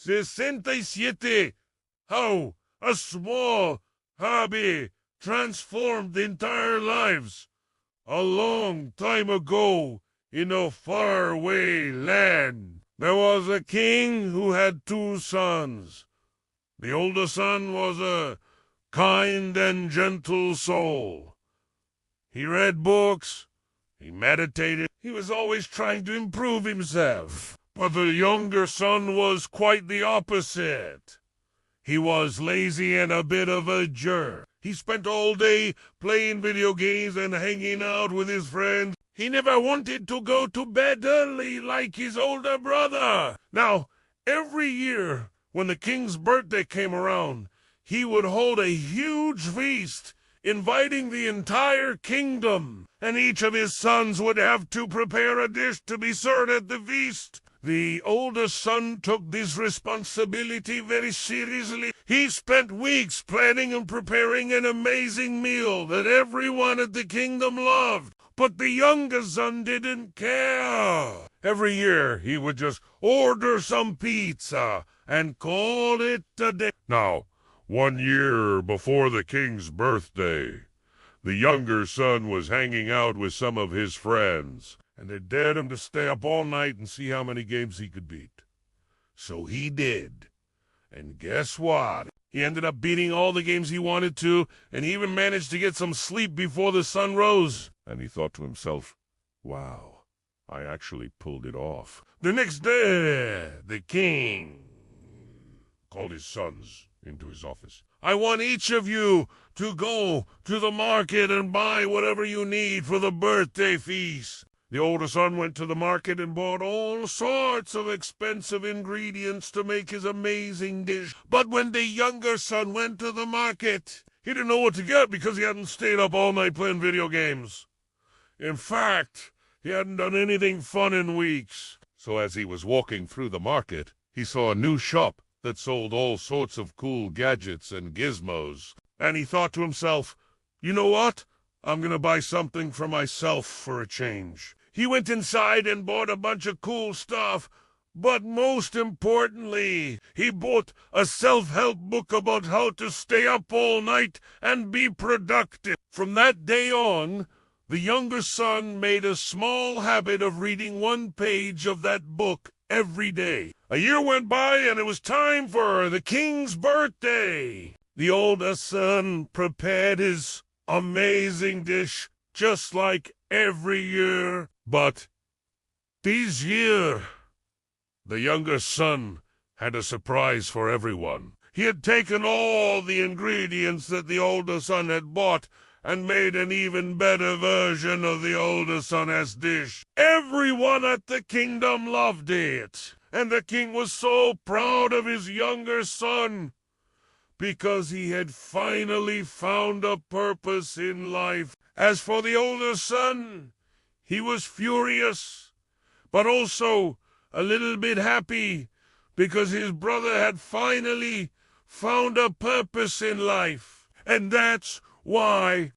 67. How a small hobby transformed entire lives. A long time ago, in a faraway land, there was a king who had two sons. The older son was a kind and gentle soul. He read books, he meditated, he was always trying to improve himself. But the younger son was quite the opposite. He was lazy and a bit of a jerk. He spent all day playing video games and hanging out with his friends. He never wanted to go to bed early like his older brother. Now, every year when the king's birthday came around, he would hold a huge feast, inviting the entire kingdom, and each of his sons would have to prepare a dish to be served at the feast. The older son took this responsibility very seriously. He spent weeks planning and preparing an amazing meal that everyone at the kingdom loved. But the younger son didn't care. Every year he would just order some pizza and call it a day. Now, 1 year before the king's birthday, the younger son was hanging out with some of his friends, and they dared him to stay up all night and see how many games he could beat. So he did. And guess what? He ended up beating all the games he wanted to, and he even managed to get some sleep before the sun rose. And he thought to himself, wow, I actually pulled it off. The next day, the king called his sons into his office. I want each of you to go to the market and buy whatever you need for the birthday feast. The older son went to the market and bought all sorts of expensive ingredients to make his amazing dish. But when the younger son went to the market, he didn't know what to get because he hadn't stayed up all night playing video games. In fact, he hadn't done anything fun in weeks. So as he was walking through the market, he saw a new shop that sold all sorts of cool gadgets and gizmos. And he thought to himself, you know what? I'm gonna buy something for myself for a change. He went inside and bought a bunch of cool stuff, but most importantly, he bought a self-help book about how to stay up all night and be productive. From that day on, the younger son made a small habit of reading 1 page of that book every day. A year went by and it was time for the king's birthday. The older son prepared his amazing dish just like every year. But this year, the younger son had a surprise for everyone. He had taken all the ingredients that the older son had bought and made an even better version of the older son's dish. Everyone at the kingdom loved it, and the king was so proud of his younger son because he had finally found a purpose in life. As for the older son, he was furious, but also a little bit happy because his brother had finally found a purpose in life. And that's why